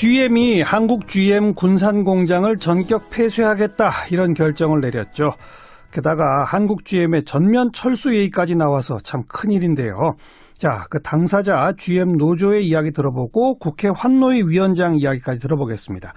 GM이 한국 GM 군산 공장을 전격 폐쇄하겠다 이런 결정을 내렸죠. 게다가 한국 GM의 전면 철수 얘기까지 나와서 참 큰일인데요. 자, 그 당사자 GM 노조의 이야기 들어보고 국회 환노위 위원장 이야기까지 들어보겠습니다.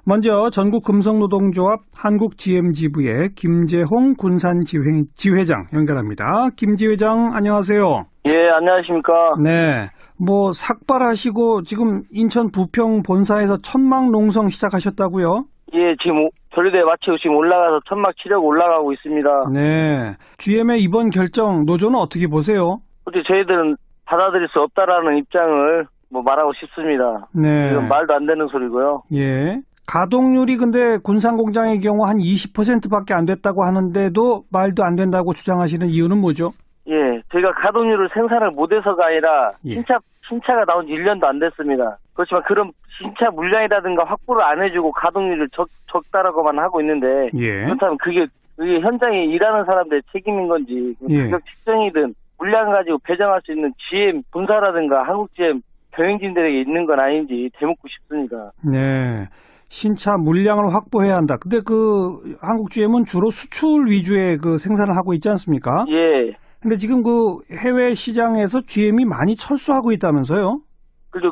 먼저 전국금속노동조합 한국GM지부의 김재홍 군산지회장 연결합니다. 김 지회장 안녕하세요. 예, 안녕하십니까. 네, 뭐 삭발하시고 지금 인천 부평 본사에서 천막 농성 시작하셨다고요? 예, 지금 전리대 마치고 지금 올라가서 천막 치려고 올라가고 있습니다. 네, GM의 이번 결정 노조는 어떻게 보세요? 어제 저희들은 받아들일 수 없다라는 입장을 말하고 싶습니다. 네, 이건 말도 안 되는 소리고요. 예. 가동률이 근데 군산 공장의 경우 한 20%밖에 안 됐다고 하는데도 말도 안 된다고 주장하시는 이유는 뭐죠? 예, 저희가 가동률을 생산을 못해서가 아니라 예. 신차가 나온 지 1년도 안 됐습니다. 그렇지만 그런 신차 물량이라든가 확보를 안 해주고 가동률을 적다라고만 하고 있는데 예. 그렇다면 그게 현장에 일하는 사람들의 책임인 건지 예. 가격 측정이든 물량 가지고 배정할 수 있는 GM 본사라든가 한국 GM 경영진들에게 있는 건 아닌지 되묻고 싶습니다. 네. 신차 물량을 확보해야 한다. 근데 그 한국 GM은 주로 수출 위주의 그 생산을 하고 있지 않습니까? 예. 근데 지금 그 해외 시장에서 GM이 많이 철수하고 있다면서요? 그리고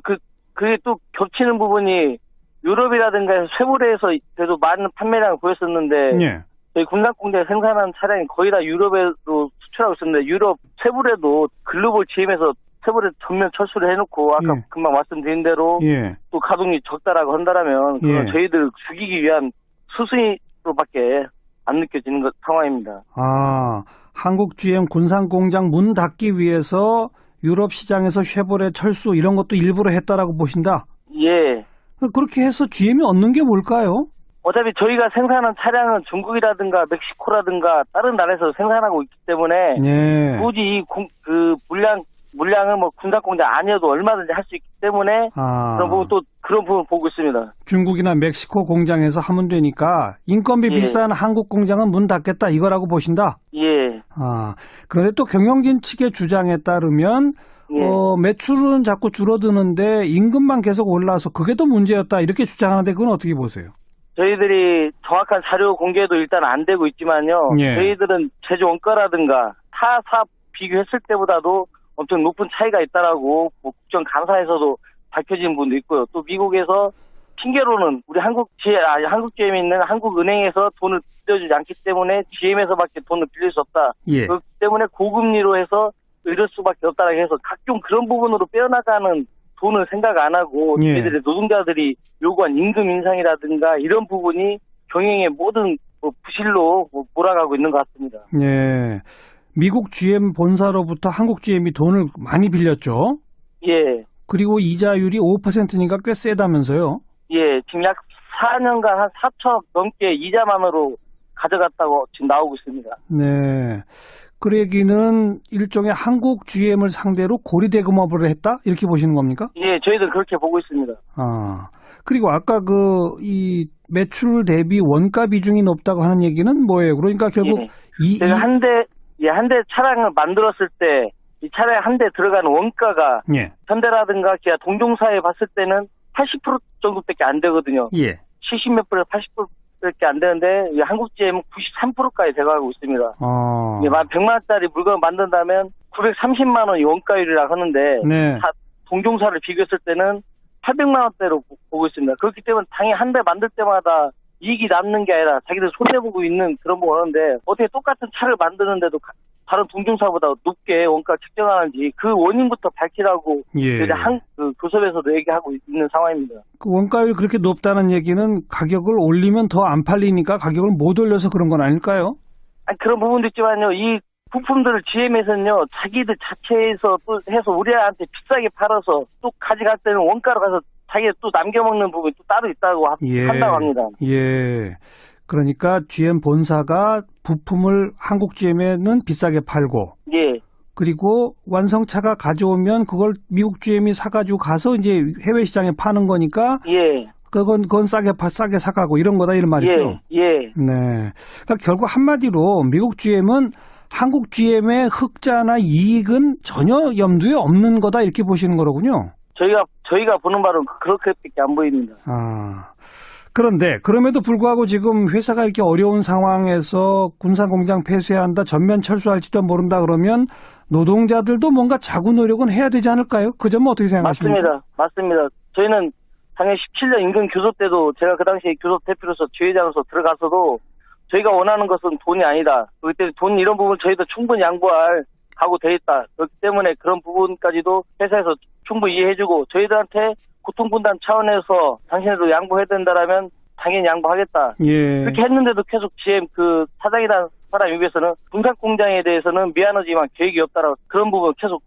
그게 또 겹치는 부분이 유럽이라든가 쇠고래에서 그래도 많은 판매량을 보였었는데 예. 저희 군산 공장에 생산하는 차량이 거의 다 유럽으로 수출하고 있었는데 유럽 쇠고래도 글로벌 GM에서 쇠고래 전면 철수를 해놓고 아까 예. 금방 말씀드린 대로 예. 또 가동이 적다라고 한다면 그건 예. 저희들을 죽이기 위한 수순으로밖에 안 느껴지는 상황입니다. 아, 한국 GM 군산 공장 문 닫기 위해서 유럽 시장에서 쉐보레 철수 이런 것도 일부러 했다라고 보신다? 예. 그렇게 해서 GM이 얻는 게 뭘까요? 어차피 저희가 생산한 차량은 중국이라든가 멕시코라든가 다른 나라에서 생산하고 있기 때문에 예. 굳이 이 물량은 군산 공장 아니어도 얼마든지 할 수 있기 때문에 그런 부분 보고 있습니다. 중국이나 멕시코 공장에서 하면 되니까 인건비 예. 비싼 한국 공장은 문 닫겠다 이거라고 보신다? 예. 아, 그런데 또 경영진 측의 주장에 따르면 예. 매출은 자꾸 줄어드는데 임금만 계속 올라서 그게 더 문제였다 이렇게 주장하는데 그건 어떻게 보세요? 저희들이 정확한 자료 공개도 일단 안 되고 있지만요. 예. 저희들은 제조 원가라든가 타 사업 비교했을 때보다도 엄청 높은 차이가 있다라고 국정 감사에서도 밝혀진 분도 있고요. 또 미국에서 핑계로는 우리 한국 GM에 있는 한국은행에서 돈을 빌려주지 않기 때문에 GM에서밖에 돈을 빌릴 수 없다. 예. 그렇기 때문에 고금리로 해서 이럴 수밖에 없다라고 해서 각종 그런 부분으로 빼어나가는 돈을 생각 안 하고 예. 저희들의 노동자들이 요구한 임금 인상이라든가 이런 부분이 경영의 모든 부실로 몰아가고 있는 것 같습니다. 예. 미국 GM 본사로부터 한국 GM이 돈을 많이 빌렸죠? 예. 그리고 이자율이 5%니까 꽤 세다면서요? 예. 지금 약 4년간 한 4천 넘게 이자만으로 가져갔다고 지금 나오고 있습니다. 네. 그 얘기는 일종의 한국 GM을 상대로 고리대금업을 했다? 이렇게 보시는 겁니까? 예, 저희들 그렇게 보고 있습니다. 아. 그리고 아까 이 매출 대비 원가 비중이 높다고 하는 얘기는 뭐예요? 그러니까 결국 예. 제가 한 대 차량을 만들었을 때 이 차량 한 대 들어가는 원가가 예. 현대라든가 기아 동종사에 봤을 때는 80% 정도밖에 안 되거든요. 예. 70몇 프로, 80%밖에 안 되는데 이 한국 GM은 93%까지 돼가고 있습니다. 어. 100만 원짜리 물건을 만든다면 930만 원이 원가율이라고 하는데 네. 동종사를 비교했을 때는 800만 원대로 보고 있습니다. 그렇기 때문에 당연히 한 대 만들 때마다 이익이 남는 게 아니라 자기들 손해보고 있는 그런 거 하는데 어떻게 똑같은 차를 만드는데도 다른 동종사보다 높게 원가 책정하는지 그 원인부터 밝히라고 예. 교섭에서도 얘기하고 있는 상황입니다. 그 원가율이 그렇게 높다는 얘기는 가격을 올리면 더 안 팔리니까 가격을 못 올려서 그런 건 아닐까요? 아니, 그런 부분도 있지만요. 이 부품들을 GM에서는요. 자기들 자체에서 또 해서 우리한테 비싸게 팔아서 또 가져갈 때는 원가로 가서 자기가 또 남겨먹는 부분이 또 따로 있다고 한다고 합니다. 예. 그러니까 GM 본사가 부품을 한국 GM에는 비싸게 팔고, 예. 그리고 완성차가 가져오면 그걸 미국 GM이 사가지고 가서 이제 해외 시장에 파는 거니까, 예. 그건 싸게 사가고 이런 거다 이런 말이죠. 예. 예. 네. 그러니까 결국 한마디로 미국 GM은 한국 GM의 흑자나 이익은 전혀 염두에 없는 거다 이렇게 보시는 거로군요. 저희가 보는 바로는 그렇게밖에 안 보입니다. 그런데 그럼에도 불구하고 지금 회사가 이렇게 어려운 상황에서 군산공장 폐쇄해야 한다, 전면 철수할지도 모른다 그러면 노동자들도 뭔가 자구 노력은 해야 되지 않을까요? 그 점은 어떻게 생각하십니까? 맞습니다. 저희는 당연히 17년 임금 교섭 때도 제가 그 당시에 교섭 대표로서 지회장으로서 들어가서도 저희가 원하는 것은 돈이 아니다. 그때 돈 이런 부분 저희도 충분히 양보할 하고 돼 있다. 그렇기 때문에 그런 부분까지도 회사에서 충분히 이해해주고 저희들한테 고통분담 차원에서 당신들도 양보해야 된다라면 당연히 양보하겠다. 예. 그렇게 했는데도 계속 GM 그 사장이라는 사람에 비해서는 군산공장에 대해서는 미안하지만 계획이 없다라고 그런 부분 계속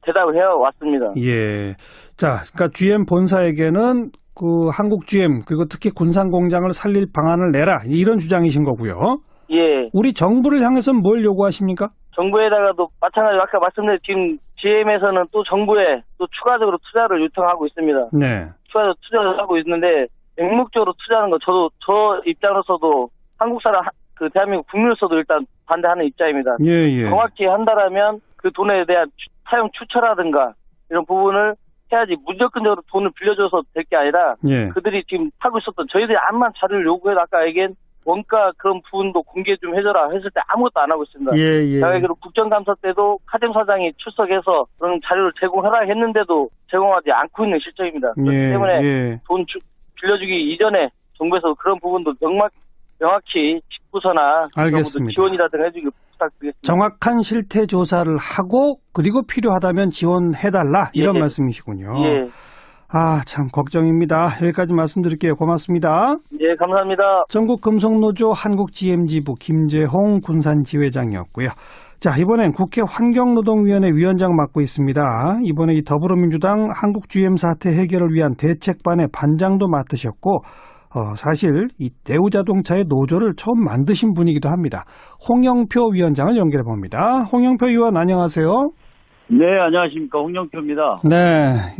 대답을 해왔습니다. 예. 자, 그러니까 GM 본사에게는 그 한국 GM 그리고 특히 군산공장을 살릴 방안을 내라 이런 주장이신 거고요. 예. 우리 정부를 향해서는 뭘 요구하십니까? 정부에다가도 마찬가지로 아까 말씀드린 지금 GM에서는 또 정부에 또 추가적으로 투자를 요청하고 있습니다. 네. 추가적으로 투자를 하고 있는데 맹목적으로 투자하는 거 저 입장으로서도 한국 사람 그 대한민국 국민으로서도 일단 반대하는 입장입니다. 예. 정확히 한다라면 그 돈에 대한 사용 추처라든가 이런 부분을 해야지 무조건적으로 돈을 빌려줘서 될 게 아니라 예. 그들이 지금 하고 있었던 저희들이 암만 자료를 요구해도 아까 얘기한 원가 그런 부분도 공개 좀 해줘라 했을 때 아무것도 안 하고 있습니다. 예. 제가 알기로 국정감사 때도 카잼 사장이 출석해서 그런 자료를 제공하라 했는데도 제공하지 않고 있는 실정입니다. 그렇기 때문에 돈 빌려주기 이전에 정부에서 그런 부분도 명확히 직부서나 알겠습니다. 지원이라든가 해주기 부탁드리겠습니다. 정확한 실태 조사를 하고 그리고 필요하다면 지원해달라 이런 예. 말씀이시군요. 예. 참 걱정입니다. 여기까지 말씀드릴게요. 고맙습니다. 예, 감사합니다. 전국금속노조 한국GM지부 김재홍 군산지회장이었고요. 자, 이번엔 국회 환경노동위원회 위원장 맡고 있습니다. 이번에 이 더불어민주당 한국GM 사태 해결을 위한 대책반의 반장도 맡으셨고 사실 이 대우자동차의 노조를 처음 만드신 분이기도 합니다. 홍영표 위원장을 연결해 봅니다. 홍영표 의원 안녕하세요. 네, 안녕하십니까. 홍영표입니다. 네,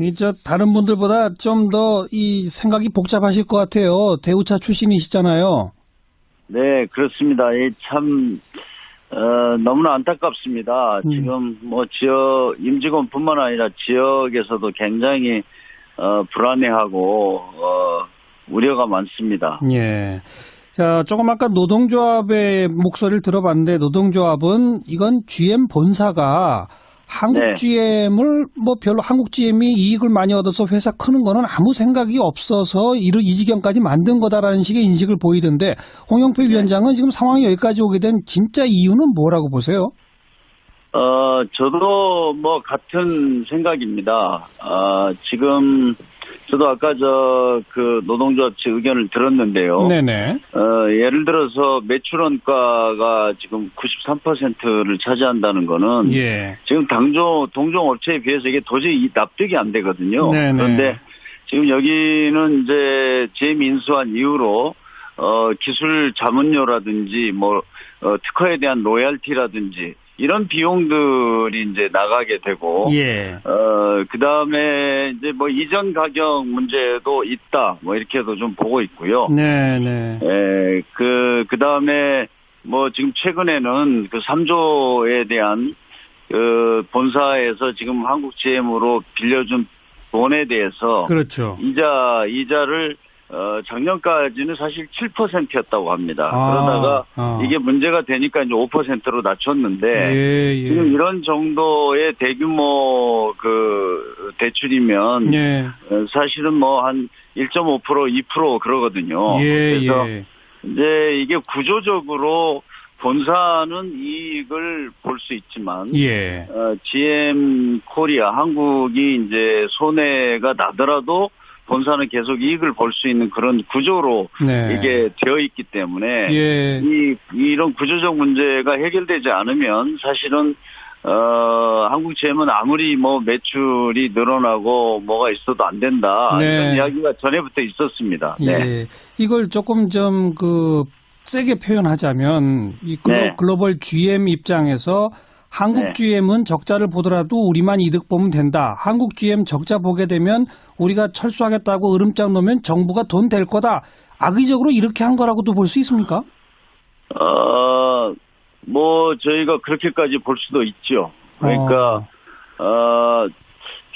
다른 분들보다 좀 더 이 생각이 복잡하실 것 같아요. 대우차 출신이시잖아요. 네, 그렇습니다. 참 너무나 안타깝습니다. 지금 임직원뿐만 아니라 지역에서도 굉장히 불안해하고 우려가 많습니다. 예. 자, 조금 아까 노동조합의 목소리를 들어봤는데 노동조합은 이건 GM 본사가 한국 GM을 별로 한국 GM이 이익을 많이 얻어서 회사 크는 거는 아무 생각이 없어서 이 지경까지 만든 거다라는 식의 인식을 보이던데 홍영표 위원장은 지금 상황이 여기까지 오게 된 진짜 이유는 뭐라고 보세요? 저도 같은 생각입니다. 지금 저도 아까 그 노동조합 측 의견을 들었는데요. 네네. 예를 들어서 매출 원가가 지금 93%를 차지한다는 거는 지금 동종 업체에 비해서 이게 도저히 납득이 안 되거든요. 네네. 그런데 지금 여기는 이제 재민수한 이후로 기술 자문료라든지 특허에 대한 로얄티라든지 이런 비용들이 이제 나가게 되고, 그 다음에 이제 이전 가격 문제도 있다, 이렇게도 좀 보고 있고요. 네네. 그 다음에 지금 최근에는 그 3조에 대한 그 본사에서 지금 한국 GM으로 빌려준 돈에 대해서. 그렇죠. 이자를 작년까지는 사실 7%였다고 합니다. 그러다가 이게 문제가 되니까 이제 5%로 낮췄는데 지금 이런 정도의 대규모 그 대출이면 사실은 한 1.5%, 2% 그러거든요. 그래서 이제 이게 구조적으로 본사는 이익을 볼 수 있지만 GM 코리아 한국이 이제 손해가 나더라도 본사는 계속 이익을 볼 수 있는 그런 구조로 이게 되어 있기 때문에 이런 구조적 문제가 해결되지 않으면 사실은 한국 GM은 아무리 매출이 늘어나고 뭐가 있어도 안 된다 이런 이야기가 전에부터 있었습니다. 이걸 조금 좀 세게 표현하자면 이 글로벌 GM 입장에서 한국 GM은 적자를 보더라도 우리만 이득 보면 된다. 한국 GM 적자 보게 되면 우리가 철수하겠다고 으름장 놓으면 정부가 돈 될 거다. 악의적으로 이렇게 한 거라고도 볼 수 있습니까? 저희가 그렇게까지 볼 수도 있죠. 그러니까,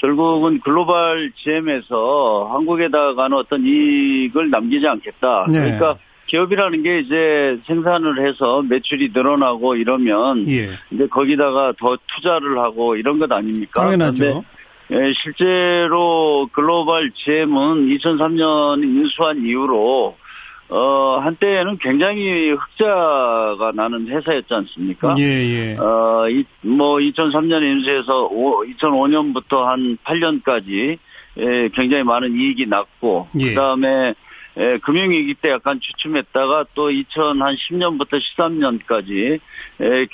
결국은 글로벌 GM에서 한국에다 가는 어떤 이익을 남기지 않겠다. 네. 그러니까 기업이라는 게 이제 생산을 해서 매출이 늘어나고 이러면 예. 이제 거기다가 더 투자를 하고 이런 것 아닙니까? 당연하죠. 예, 실제로 글로벌 GM은 2003년 인수한 이후로 한때는 굉장히 흑자가 나는 회사였지 않습니까? 예, 예. 2003년에 인수해서 2005년부터 한 8년까지 굉장히 많은 이익이 났고, 예. 그 다음에 금융위기 때 약간 주춤했다가 또 2010년부터 13년까지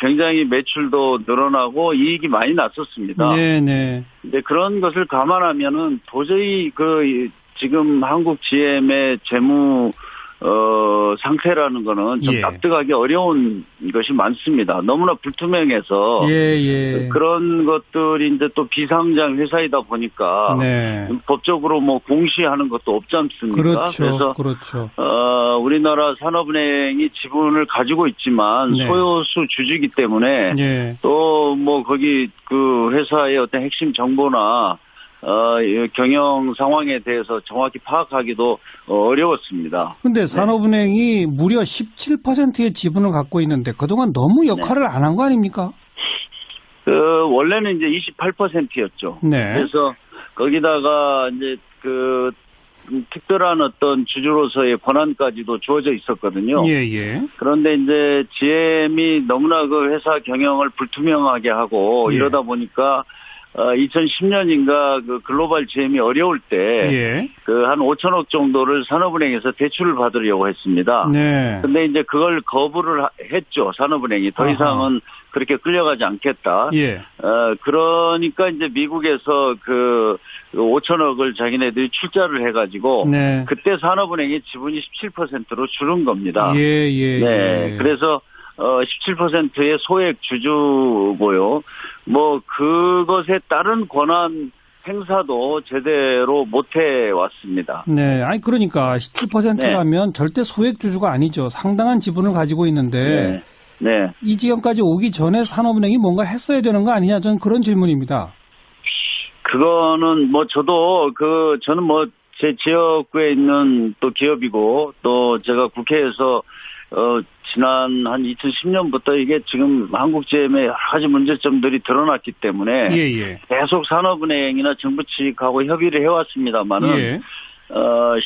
굉장히 매출도 늘어나고 이익이 많이 났었습니다. 네네. 근데 그런 것을 감안하면은 도저히 지금 한국 GM의 재무 상태라는 거는 좀 예. 납득하기 어려운 것이 많습니다. 너무나 불투명해서 예. 그런 것들이 이제 또 비상장 회사이다 보니까 네. 법적으로 뭐 공시하는 것도 없지 않습니까? 그렇죠. 그래서 우리나라 산업은행이 지분을 가지고 있지만 네. 소요수 주주이기 때문에 예. 또 뭐 거기 그 회사의 어떤 핵심 정보나 경영 상황에 대해서 정확히 파악하기도 어려웠습니다. 근데 산업은행이 무려 17%의 지분을 갖고 있는데 그동안 너무 역할을 안 한 거 아닙니까? 원래는 이제 28%였죠. 네. 그래서 거기다가 이제 특별한 어떤 주주로서의 권한까지도 주어져 있었거든요. 예. 그런데 이제 GM이 너무나 그 회사 경영을 불투명하게 하고 예. 이러다 보니까 2010년인가 그 글로벌 GM이 어려울 때 한 5천억 정도를 산업은행에서 대출을 받으려고 했습니다. 네. 근데 이제 그걸 거부를 했죠. 산업은행이 더 이상은 그렇게 끌려가지 않겠다. 예. 그러니까 이제 미국에서 그 5천억을 자기네들이 출자를 해가지고 네. 그때 산업은행이 지분이 17%로 줄은 겁니다. 예. 네. 그래서 17%의 소액 주주고요. 뭐 그것에 따른 권한 행사도 제대로 못 해왔습니다. 네. 아니 그러니까 17%라면 절대 소액 주주가 아니죠. 상당한 지분을 가지고 있는데 네. 이 지경까지 오기 전에 산업은행이 뭔가 했어야 되는 거 아니냐? 저는 그런 질문입니다. 그거는 뭐 저는 뭐 제 지역구에 있는 또 기업이고 또 제가 국회에서 지난 한 2010년부터 이게 지금 한국GM의 여러 가지 문제점들이 드러났기 때문에 계속 산업은행이나 정부 측하고 협의를 해왔습니다만은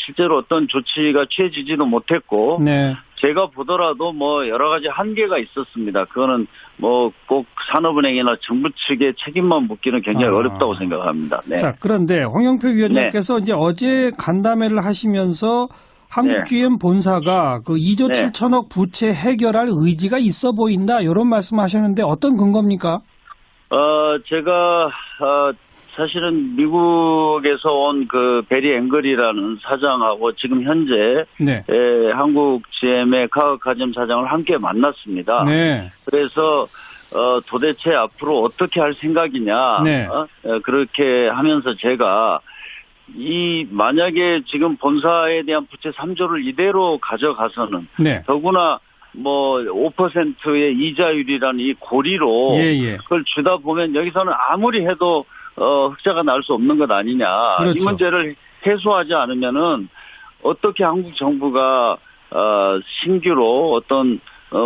실제로 어떤 조치가 취해지지도 못했고 제가 보더라도 뭐 여러 가지 한계가 있었습니다. 그거는 뭐 꼭 산업은행이나 정부 측의 책임만 묻기는 굉장히 어렵다고 생각합니다. 네. 자, 그런데 홍영표 위원장께서 이제 어제 간담회를 하시면서 한국GM 본사가 그 2조 7천억 부채 해결할 의지가 있어 보인다 이런 말씀하셨는데 어떤 근거입니까? 제가 사실은 미국에서 온 그 베리 앵글이라는 사장하고 지금 현재 한국GM의 카카오카잼 사장을 함께 만났습니다. 그래서 도대체 앞으로 어떻게 할 생각이냐 그렇게 하면서 제가 만약에 지금 본사에 대한 부채 3조를 이대로 가져가서는 더구나 뭐 5%의 이자율이라는 이 고리로 그걸 주다 보면 여기서는 아무리 해도 흑자가 날 수 없는 것 아니냐. 이 문제를 해소하지 않으면은 어떻게 한국 정부가 신규로 어떤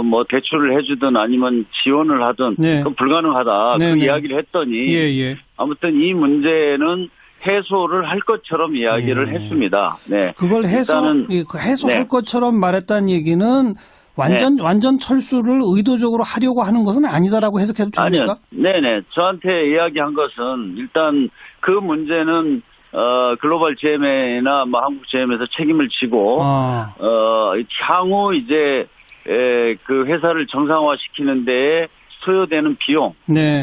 뭐 대출을 해주든 아니면 지원을 하든 그건 불가능하다. 그 이야기를 했더니 아무튼 이 문제는 해소를 할 것처럼 이야기를 했습니다. 네. 그걸 해소할 것처럼 말했다는 얘기는 완전 철수를 의도적으로 하려고 하는 것은 아니다라고 해석해도 됩니까? 아니요. 저한테 이야기한 것은 일단 그 문제는 글로벌 GM이나 뭐 한국 GM에서 책임을 지고 향후 이제 그 회사를 정상화시키는 데에 소요되는 비용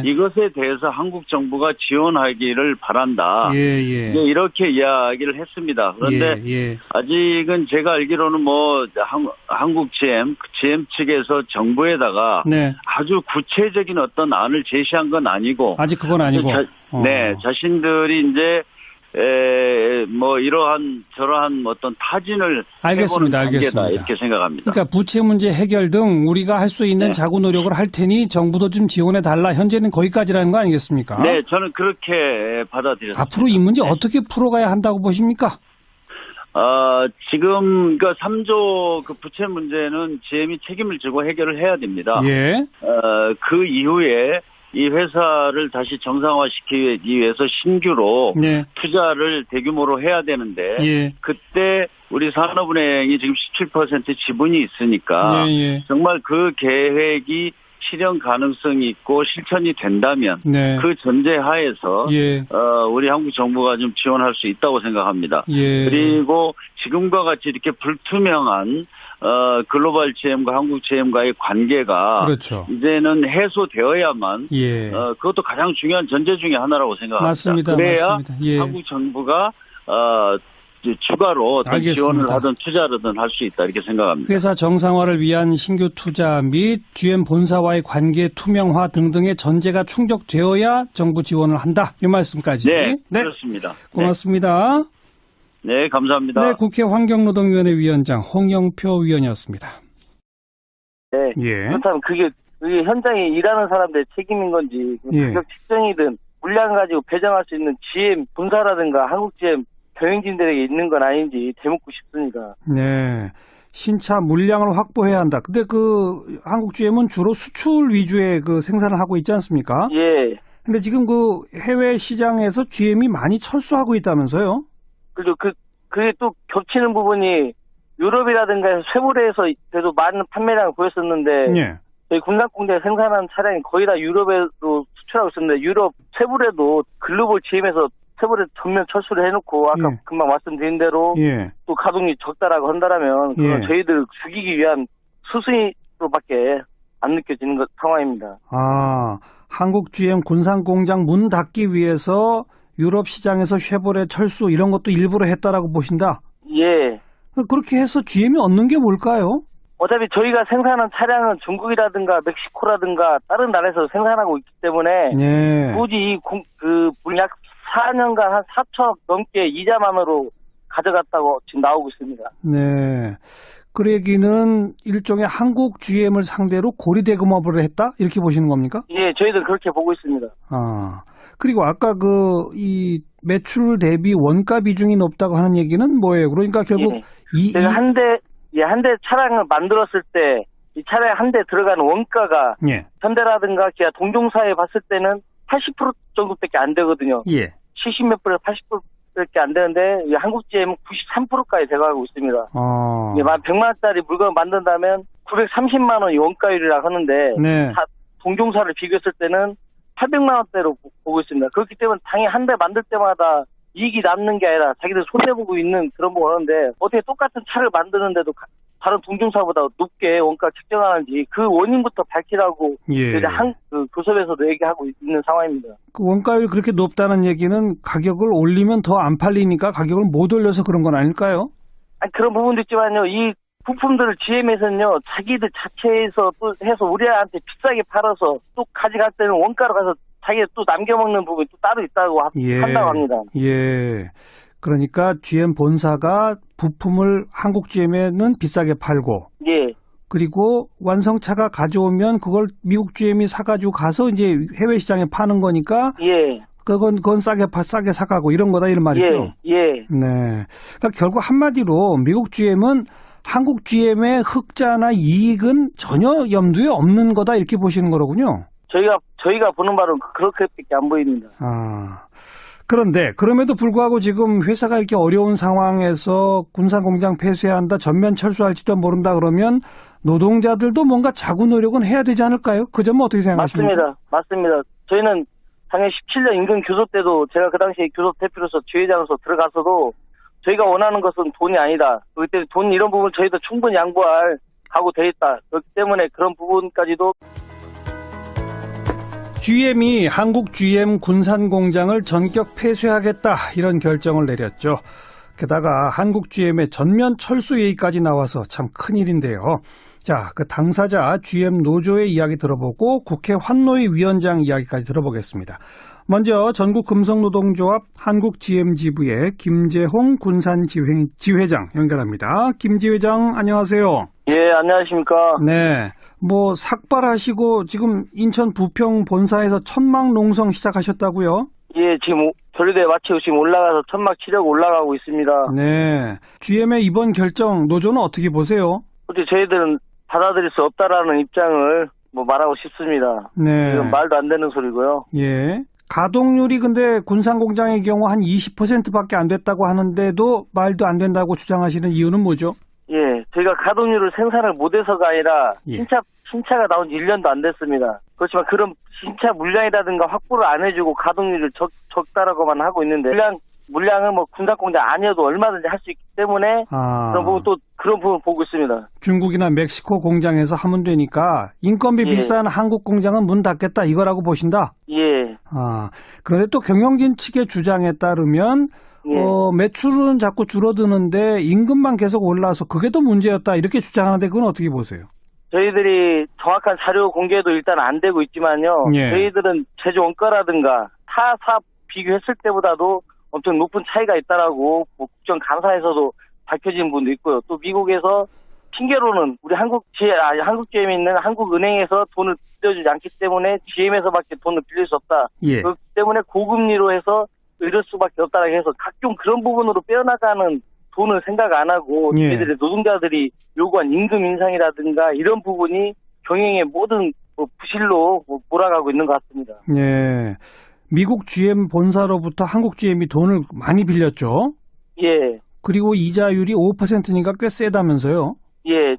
이것에 대해서 한국 정부가 지원하기를 바란다. 이렇게 이야기를 했습니다. 그런데 아직은 제가 알기로는 뭐 한국 GM 측에서 정부에다가 아주 구체적인 어떤 안을 제시한 건 아니고 아직 그건 아니고 자신들이 이제 이제 뭐 이러한 저러한 어떤 타진을 알겠습니다. 해보는 단계다 알겠습니다. 이렇게 생각합니다. 그러니까 부채 문제 해결 등 우리가 할 수 있는 네. 자구 노력을 할 테니 정부도 좀 지원해 달라. 현재는 거기까지라는 거 아니겠습니까? 네, 저는 그렇게 받아들였습니다. 앞으로 이 문제 어떻게 풀어가야 한다고 보십니까? 지금 그 3조 그 부채 문제는 GM이 책임을 지고 해결을 해야 됩니다. 예. 그 이후에 이 회사를 다시 정상화시키기 위해서 신규로 네. 투자를 대규모로 해야 되는데 예. 그때 우리 산업은행이 지금 17% 지분이 있으니까 예. 정말 그 계획이 실현 가능성이 있고 실천이 된다면 네. 그 전제 하에서 예. 우리 한국 정부가 좀 지원할 수 있다고 생각합니다. 예. 그리고 지금과 같이 이렇게 불투명한 글로벌 GM과 한국 GM과의 관계가 그렇죠. 이제는 해소되어야만 예. 그것도 가장 중요한 전제 중에 하나라고 생각합니다. 맞습니다. 그래야 맞습니다. 예. 한국 정부가 이제 추가로 어떤 알겠습니다. 지원을 하든 투자를 할 수 있다 이렇게 생각합니다. 회사 정상화를 위한 신규 투자 및 GM 본사와의 관계 투명화 등등의 전제가 충족되어야 정부 지원을 한다. 이 말씀까지. 네, 그렇습니다. 고맙습니다. 네, 감사합니다. 네, 국회 환경노동위원회 위원장 홍영표 위원이었습니다. 네. 예. 그렇다면 그게 현장에 일하는 사람들의 책임인 건지 예. 가격 측정이든 물량 가지고 배정할 수 있는 GM 본사라든가 한국 GM 경영진들에게 있는 건 아닌지 되묻고 싶습니다. 네. 신차 물량을 확보해야 한다. 근데 그 한국 GM은 주로 수출 위주의 그 생산을 하고 있지 않습니까? 예. 근데 지금 그 해외 시장에서 GM이 많이 철수하고 있다면서요? 그리고 그게 또 겹치는 부분이 유럽이라든가 쇠물에서 그래도 많은 판매량을 보였었는데 예. 저희 군산 공장에 생산한 차량이 거의 다 유럽으로 수출하고 있었는데 유럽 쇠물에도 글로벌 GM에서 쇠물에 전면 철수를 해놓고 아까 예. 금방 말씀드린 대로 예. 또 가동이 적다라고 한다면 그건 예. 저희들 죽이기 위한 수순으로밖에 안 느껴지는 상황입니다. 아, 한국 GM 군산 공장 문 닫기 위해서 유럽 시장에서 쉐보레 철수 이런 것도 일부러 했다라고 보신다? 예. 그렇게 해서 GM이 얻는 게 뭘까요? 어차피 저희가 생산한 차량은 중국이라든가 멕시코라든가 다른 나라에서 생산하고 있기 때문에 예. 굳이 약 4년간 한 4천억 넘게 이자만으로 가져갔다고 지금 나오고 있습니다. 네. 그 얘기는 일종의 한국 GM을 상대로 고리대금업을 했다? 이렇게 보시는 겁니까? 예, 저희들 그렇게 보고 있습니다. 아. 그리고 아까 이 매출 대비 원가 비중이 높다고 하는 얘기는 뭐예요? 그러니까 결국 예. 내가 한 대 차량을 만들었을 때 이 차량에 한 대 들어가는 원가가 예. 현대라든가 기아 동종사에 봤을 때는 80% 정도밖에 안 되거든요. 예. 70몇 프로, 80%밖에 안 되는데 이 한국 GM은 93%까지 돼가고 있습니다. 어. 100만 원짜리 물건을 만든다면 930만 원이 원가율이라고 하는데 네. 동종사를 비교했을 때는 800만 원대로 보고 있습니다. 그렇기 때문에 당연히 한 대 만들 때마다 이익이 남는 게 아니라 자기들 손해보고 있는 그런 거 하는데 어떻게 똑같은 차를 만드는데도 다른 동종사보다 높게 원가 책정하는지 그 원인부터 밝히라고 예. 교섭에서도 얘기하고 있는 상황입니다. 그 원가율이 그렇게 높다는 얘기는 가격을 올리면 더 안 팔리니까 가격을 못 올려서 그런 건 아닐까요? 아니, 그런 부분도 있지만요. 이 부품들을 GM에서는요. 자기들 자체에서 또 해서 우리한테 비싸게 팔아서 또 가져갈 때는 원가로 가서 자기가 또 남겨먹는 부분이 또 따로 있다고 한다고 합니다. 예. 그러니까 GM 본사가 부품을 한국 GM에는 비싸게 팔고, 예. 그리고 완성차가 가져오면 그걸 미국 GM이 사가지고 가서 이제 해외 시장에 파는 거니까, 예. 그건 싸게 사가고 이런 거다 이런 말이죠. 예. 예. 네. 그러니까 결국 한마디로 미국 GM은 한국 GM의 흑자나 이익은 전혀 염두에 없는 거다 이렇게 보시는 거로군요. 저희가 보는 바로는 그렇게밖에 안 보입니다. 아. 그런데 그럼에도 불구하고 지금 회사가 이렇게 어려운 상황에서 군산 공장 폐쇄해야 한다, 전면 철수할지도 모른다 그러면 노동자들도 뭔가 자구 노력은 해야 되지 않을까요? 그 점은 어떻게 생각하십니까? 맞습니다. 저희는 작년 17년 임금 교섭 때도 제가 그 당시에 교섭 대표로서 지회장으로서 들어가서도 저희가 원하는 것은 돈이 아니다. 그때 돈 이런 부분 저희도 충분히 양보할 각오돼 있다. 그렇기 때문에 그런 부분까지도 GM이 한국 GM 군산 공장을 전격 폐쇄하겠다 이런 결정을 내렸죠. 게다가 한국 GM의 전면 철수 얘기까지 나와서 참 큰일인데요. 자, 그 당사자 GM 노조의 이야기 들어보고 국회 환노위 위원장 이야기까지 들어보겠습니다. 먼저 전국금속노동조합 한국GM지부의 김재홍 군산지회장 연결합니다. 김 지회장 안녕하세요. 예, 안녕하십니까. 네, 뭐 삭발하시고 지금 인천 부평 본사에서 천막 농성 시작하셨다고요? 예, 지금 결의대 마치고 지금 올라가서 천막 치려고 올라가고 있습니다. 네, GM의 이번 결정 노조는 어떻게 보세요? 어떻게 저희들은 받아들일 수 없다라는 입장을 말하고 싶습니다. 네, 이건 말도 안 되는 소리고요. 예. 가동률이 근데 군산공장의 경우 한 20%밖에 안 됐다고 하는데도 말도 안 된다고 주장하시는 이유는 뭐죠? 예, 저희가 가동률을 생산을 못해서가 아니라 예. 신차가 나온 지 1년도 안 됐습니다. 그렇지만 그런 신차 물량이라든가 확보를 안 해주고 가동률을 적다라고만 하고 있는데 물량은 군산공장 아니어도 얼마든지 할 수 있기 때문에 그런 부분 보고 있습니다. 중국이나 멕시코 공장에서 하면 되니까 인건비 비싼 한국 공장은 문 닫겠다 이거라고 보신다? 예. 그런데 또 경영진 측의 주장에 따르면 매출은 자꾸 줄어드는데 임금만 계속 올라서 그게 더 문제였다 이렇게 주장하는데 그건 어떻게 보세요? 저희들이 정확한 자료 공개도 일단 안 되고 있지만요. 저희들은 제조 원가라든가 타 사업 비교했을 때보다도 엄청 높은 차이가 있다라고 국정감사에서도 밝혀진 분도 있고요. 또 미국에서 핑계로는 우리 한국 GM에 있는 한국은행에서 돈을 빌려주지 않기 때문에 GM에서밖에 돈을 빌릴 수 없다. 그렇기 때문에 고금리로 해서 이럴 수밖에 없다라고 해서 각종 그런 부분으로 빼어나가는 돈을 생각 안 하고 저희들의 노동자들이 요구한 임금 인상이라든가 이런 부분이 경영의 모든 부실로 몰아가고 있는 것 같습니다. 예. 미국 GM 본사로부터 한국 GM이 돈을 많이 빌렸죠? 예. 그리고 이자율이 5%니까 꽤 세다면서요? 예.